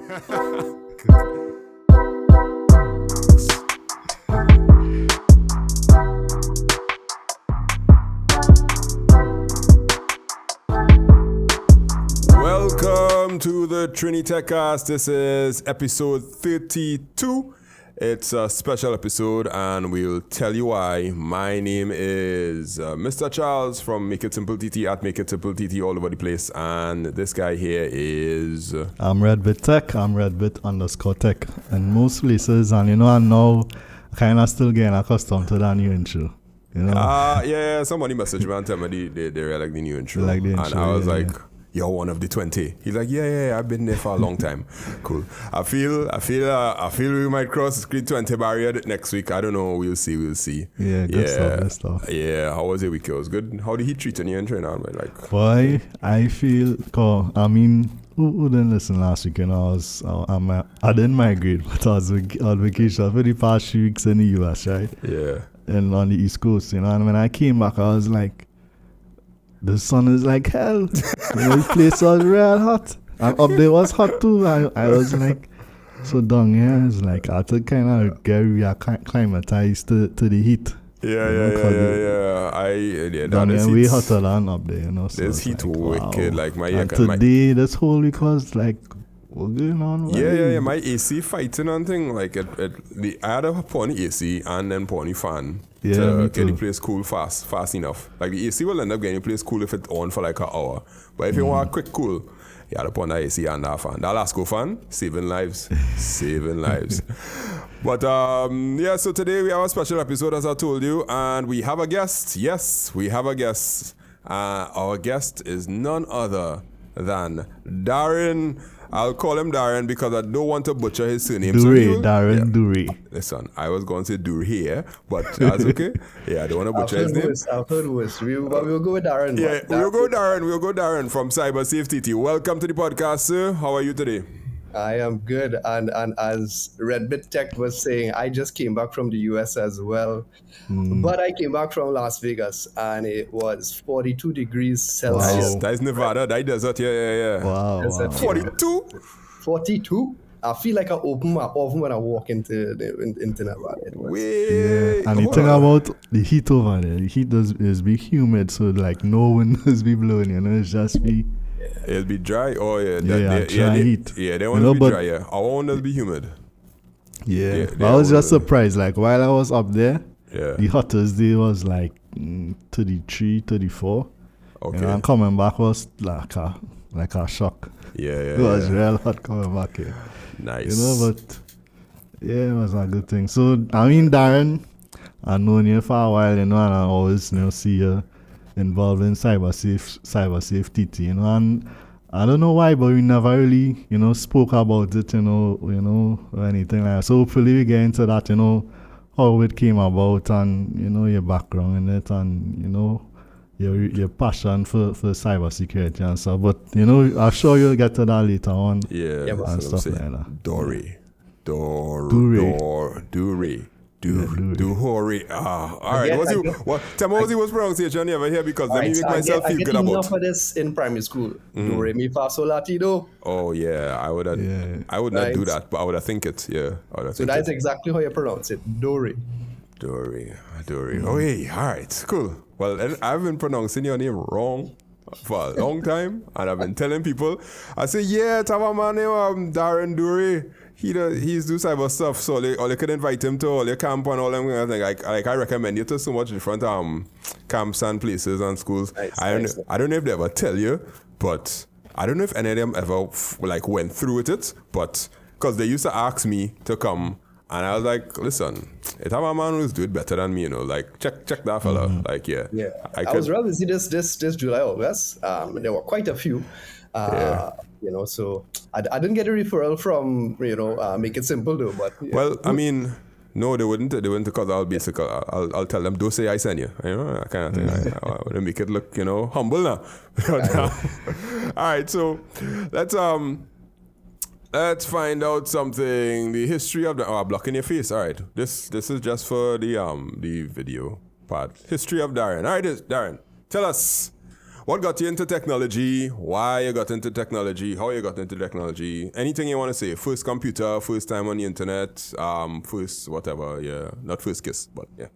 Welcome to the TriniTechcast. This is episode 32. It's a special episode and we'll tell you why. My name is Mr. Charles from makeITsimpleTT at makeITsimpleTT all over the place. And this guy here is... I'm Redbit Tech. I'm Redbit_Tech. And most places, and I'm now kind of still getting accustomed to that new intro. Yeah, somebody messaged me and tell me they really like the new intro. And I was like... You're one of the 20. He's like, yeah, I've been there for a long time. Cool. I feel we might cross the screen 20 barrier next week. I don't know. We'll see. Yeah, good stuff. Yeah. How was your week? It was good. How did he treat you in training? Like, boy, I feel. Who didn't listen last week? I didn't migrate, but I was on vacation for the past few weeks in the US, right? Yeah. And on the East Coast, and when I came back, I was like, the sun is like hell. The place was real hot. And up there was hot too. I was like, so down here, it's like I had to kind of get acclimatized to the heat. Yeah. Down here way hotter than up there, So this heat wicked. Wow. Like today, this whole week was like, what's going on? Yeah. My AC fighting on thing. Like I had to put on the AC and then put on the fan. To get the place cool fast enough. Like the AC will end up getting the place cool if it's on for like an hour. But if you want a quick cool, you have to put on that AC and that fan. That Lasco fan, saving lives. But so today we have a special episode as I told you, and we have a guest. Yes, we have a guest. Our guest is none other than Darren. I'll call him Darren because I don't want to butcher his surname. Dure. Listen, I was going to say Dure here, but that's okay. Yeah, I don't want to butcher his name. I've heard worse. We'll go with Darren. Yeah, we'll go Darren from CyberSafeTT. Welcome to the podcast, sir. How are you today? I am good, and as Redbit Tech was saying, I just came back from the US as well, but I came back from Las Vegas, and it was 42 degrees Celsius. Wow. That's Nevada, that desert, yeah. Wow. 42? 42? I feel like I open my oven when I walk into Nevada. And the thing about the heat over there, the heat is be humid, so like no wind does be blowing, it's just be... It'll be dry. Oh, yeah. Dry heat. Yeah, they want to be dry, yeah. Our one will be humid. Yeah. I was just surprised. Like, while I was up there, yeah, the hottest day was like 33, 34. Okay. And I'm coming back was like a shock. Yeah. It was real hot coming back here. Nice. But yeah, it was a good thing. So, Darren, I've known you for a while, and I always, see you involved in CyberSafeTT, and I don't know why, but we never really, spoke about it, or anything like that. So hopefully we get into that, how it came about, and your background in it, and your passion for cybersecurity and stuff. But I'm sure you'll get to that later on. Yeah, and stuff like that. Dure. Duhori. All right. Tell me what was pronunciation you ever hear because let me make myself feel good about. I enough of this in primary school. Do re mi fa sol la ti do. Oh yeah, I would not do that, but I would have think it. Yeah, so that's exactly how you pronounce it. Dore. Oh yeah. All right. Cool. Well, I've been pronouncing your name wrong for a long time, and I've been telling people. I say, yeah, it's our man named Darren Dure. He's do cyber stuff, so they could invite him to all your camp and all them kind of thing. Like I recommend you to so much different camps and places and schools. I don't know if they ever tell you, but I don't know if any of them ever went through with it. But because they used to ask me to come, and I was like, listen, it's a man who's doing better than me, check that fella. Yeah. I was rather busy this July, August. There were quite a few. So I didn't get a referral from Make It Simple though. But yeah. Well, I mean, no, they wouldn't because I'll tell them, don't say I send you. That kind of thing. I want to make it look humble now. All right, so let's find out something. The history of blocking your face. All right, this is just for the video part. History of Darren. All right, Darren, tell us. what got you into technology? Why you got into technology? How you got into technology? Anything you want to say? First computer, first time on the internet, first whatever. Yeah, not first kiss, but yeah.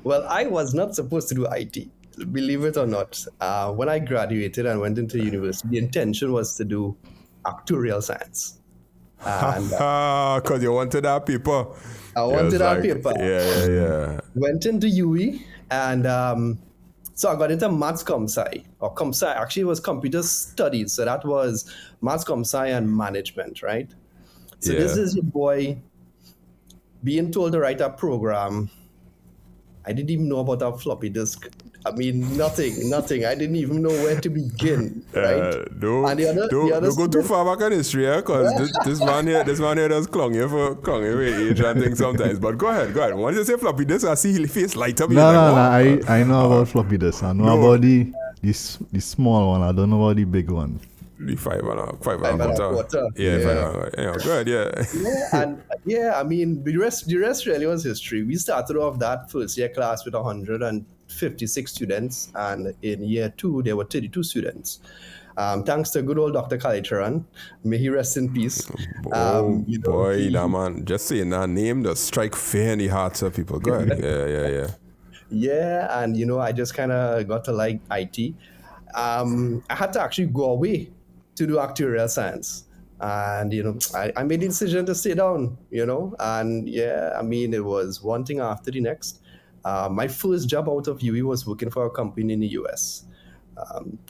Well, I was not supposed to do IT, believe it or not. When I graduated and went into university, the intention was to do actuarial science. And Because you wanted that paper. I wanted that paper. Yeah. Went into UE, and so I got into maths comsci, or comsci. Actually, it was computer studies. So that was maths comsci and management, right? So this is your boy being told to write a program. I didn't even know about a floppy disk. I mean, nothing. I didn't even know where to begin, right? Don't go too far back in history, because this man here does clung here with age and things sometimes. But go ahead. Once you say floppy disk, I see his face light up. No. I know about floppy disk. I know about the small one. I don't know about the big one. The five and a quarter. Yeah. Go ahead, I mean, the rest really was history. We started off that first year class with 156 students, and in year 2 there were 32 students. Thanks to good old Dr. Kalicharan, may he rest in peace. That man, just saying that name does strike fear in the hearts of people. Go ahead. Yeah. Yeah, and I just kind of got to like IT. I had to actually go away to do actuarial science. And, I made the decision to stay down, and I mean, it was one thing after the next. My first job out of UE was working for a company in the US,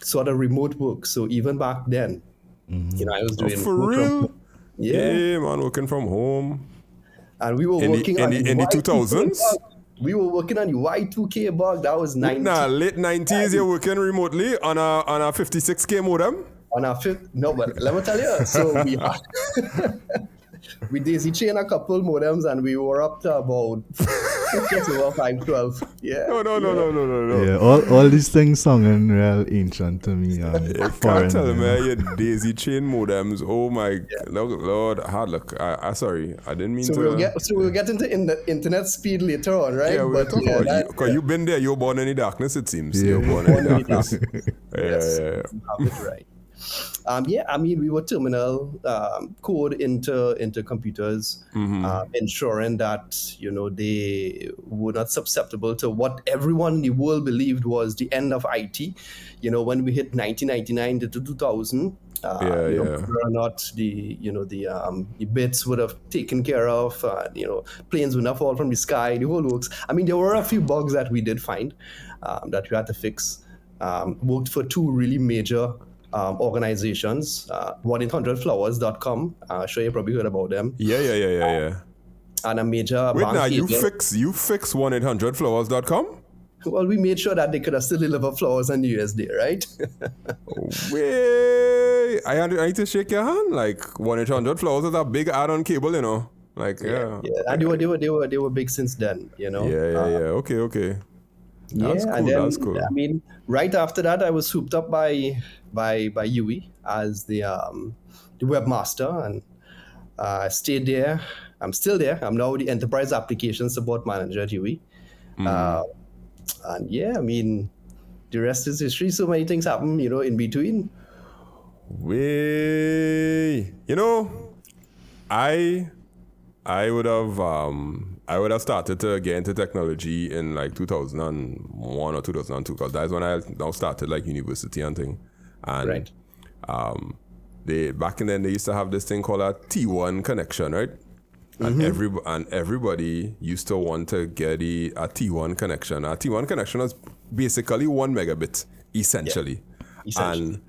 sort of remote work. So even back then, I was doing for real? Yeah, man, working from home. And we were working in the 2000s? We were working on the Y2K bug. That was 90. Late 90s, you're working remotely on a 56K modem? No, but let me tell you. So we daisy chained a couple modems, and we were up to about just over 512. Yeah. No. Yeah, all these things sounding real ancient to me. You can't tell me you daisy chain modems. Oh my Lord, hard luck. I sorry, I didn't mean to. We'll get into internet speed later on, right? Yeah, we'll talk about you, because you've been there. You're born in the darkness, it seems. Yeah. You're born in the darkness. Yes, you have it right. I mean, we were terminal code into computers, ensuring that they were not susceptible to what everyone in the world believed was the end of IT. When we hit 1999 to 2000, whether or not the bits would have taken care of, planes would not fall from the sky, the whole works. I mean, there were a few bugs that we did find that we had to fix. Worked for two really major organizations, 1-800-Flowers.com. Sure you probably heard about them. Yeah. And a major Wait, bank now you agent. fix 1-800-Flowers.com? Well, we made sure that they could have still deliver flowers on New Year's Day, right? Wait, I need to shake your hand. Like 1-800-Flowers is a big add-on cable, Like Yeah. And they were big since then, Yeah. Okay. That's cool. And then, that's cool. I mean, right after that, I was swooped up by UE as the webmaster, and I stayed there. I'm still there. I'm now the enterprise application support manager at UE. And I mean, the rest is history. So many things happen, in between. I would have started to get into technology in like 2001 or 2002, because that's when I now started like university and thing. And right. They back in then they used to have this thing called a T1 connection, right? And everybody used to want to get a T1 connection. A T1 connection is basically 1 megabit, essentially. And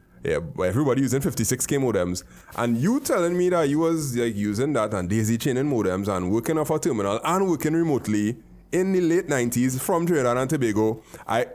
but everybody using 56K modems. And you telling me that you was like using that and daisy chaining modems and working off a terminal and working remotely in the late 90s from Trinidad and Tobago.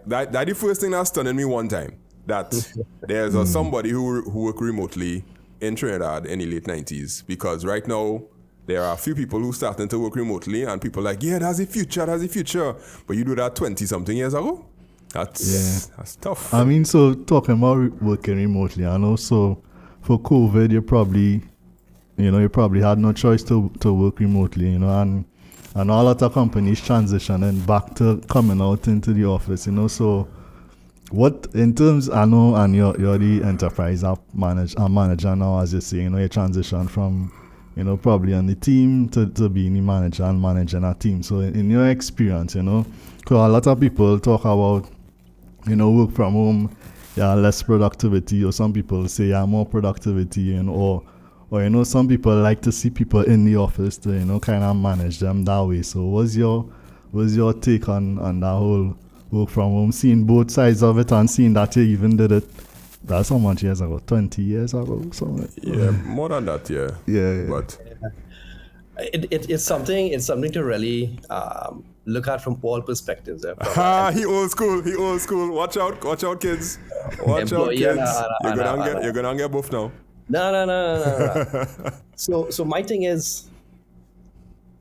That the first thing that stunned me one time. That there's somebody who worked remotely in Trinidad in the late 90s. Because right now, there are a few people who starting to work remotely, and people like, that's the future. But you do that 20-something years ago? That's tough. I mean, so talking about working remotely, I know, so for COVID, you probably had no choice to work remotely, and a lot of companies transitioning back to coming out into the office, so What in terms, I know, and you're the enterprise app manager now, as you say, you transition from, probably on the team to being the manager and managing a team. So in your experience, because a lot of people talk about, work from home, less productivity, or some people say more productivity, or some people like to see people in the office to, kind of manage them that way. So what's your take on that whole work from home, seeing both sides of it and seeing that you even did it, that's how much years ago, 20 years ago, something? Yeah, more than that, yeah. Yeah. But it's something to really look at from all perspectives. he old school. Watch out, kids. Watch out, Employee kids. You're gonna get buff now. No. So my thing is,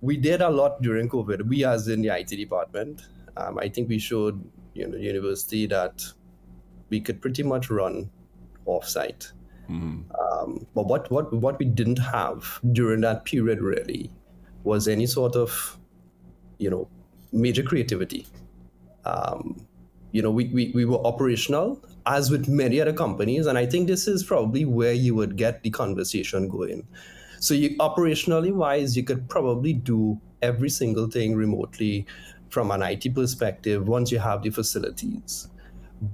we did a lot during COVID. We, as in the IT department, I think we showed the university that we could pretty much run offsite. But what we didn't have during that period really was any sort of major creativity. We were operational, as with many other companies, and I think this is probably where you would get the conversation going. So operationally wise, you could probably do every single thing remotely from an IT perspective once you have the facilities.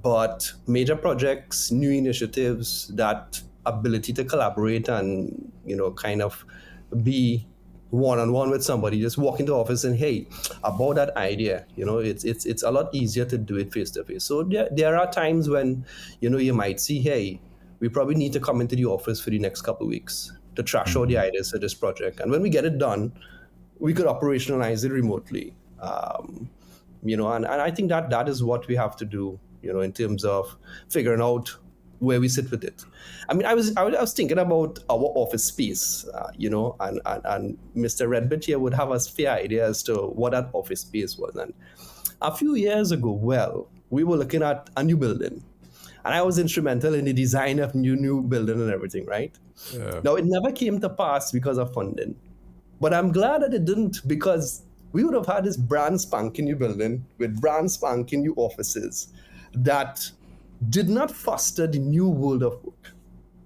But major projects, new initiatives, that ability to collaborate and kind of be one-on-one with somebody, just walk into the office and, hey, about that idea, it's a lot easier to do it face-to-face. So there are times when you might see, hey, we probably need to come into the office for the next couple of weeks to trash out the ideas for this project, and when we get it done, we could operationalize it remotely. And I think that is what we have to do, in terms of figuring out where we sit with it. I mean, I was thinking about our office space, and Mr. Redbit here would have a fair idea as to what that office space was. And a few years ago, we were looking at a new building, and I was instrumental in the design of new building and everything, right? Yeah. Now, it never came to pass because of funding, but I'm glad that it didn't, because we would have had this brand spanking new building with brand spanking new offices that did not foster the new world of work.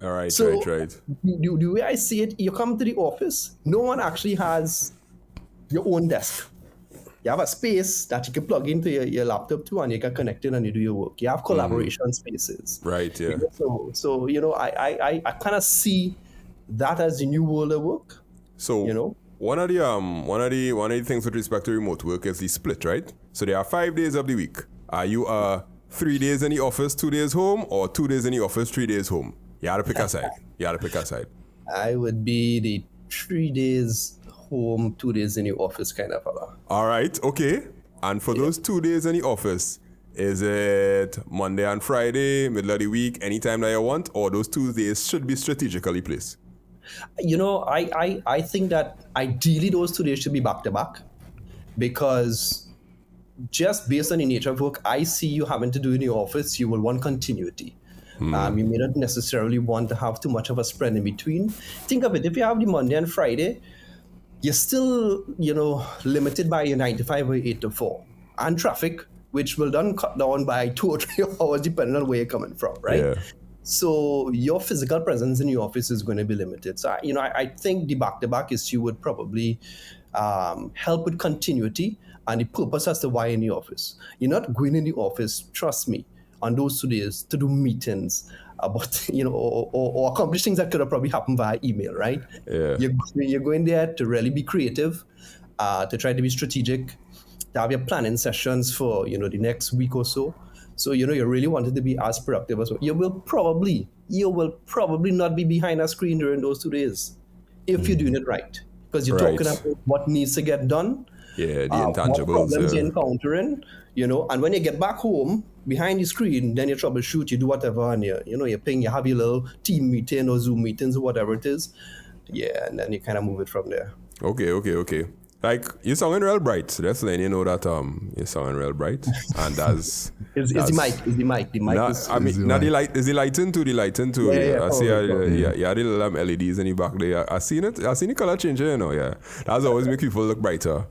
All right, So right. the way I see it, you come to the office, no one actually has your own desk. You have a space that you can plug into your laptop to, and you can connect it and you do your work. You have collaboration spaces. Right, yeah. So I kind of see that as the new world of work. So one of the things with respect to remote work is the split, right? So there are 5 days of the week. Are you 3 days in the office, 2 days home, or 2 days in the office, 3 days home? You gotta pick a side. I would be the 3 days home, 2 days in the office kind of fella. All right, okay. And for those 2 days in the office, is it Monday and Friday, middle of the week, anytime that you want, or those 2 days should be strategically placed? I think that ideally those 2 days should be back to back, because just based on the nature of work I see you having to do in the office, you will want continuity. You may not necessarily want to have too much of a spread in between. Think of it, if you have the Monday and Friday, you're still, limited by your 9 to 5 or 8 to 4, and traffic, which will then cut down by 2 or 3 hours depending on where you're coming from, right? Yeah. So your physical presence in your office is going to be limited. So, I think the back-to-back issue would probably help with continuity and the purpose as to why in the office. You're not going in the office, trust me, on those 2 days to do meetings about, or accomplish things that could have probably happened via email, right? Yeah. You're going there to really be creative, to try to be strategic, to have your planning sessions for, the next week or so. So, you really wanted to be as productive as well. You will probably not be behind a screen during those 2 days if you're doing it right. Because you're talking about what needs to get done. Yeah, the intangibles. What problems you're encountering, and when you get back home behind the screen, then you troubleshoot, you do whatever, and you ping, you have your little team meeting or Zoom meetings or whatever it is. Yeah, and then you kind of move it from there. Okay. Like, you're sounding real bright. So that's letting you know that you're sounding real bright. And that's... Is the mic. The mic is... I mean, now the light, is the lighting too? Yeah, I see, the little LEDs in the back there. I seen it. I seen the color changing, yeah. That's always make people look brighter.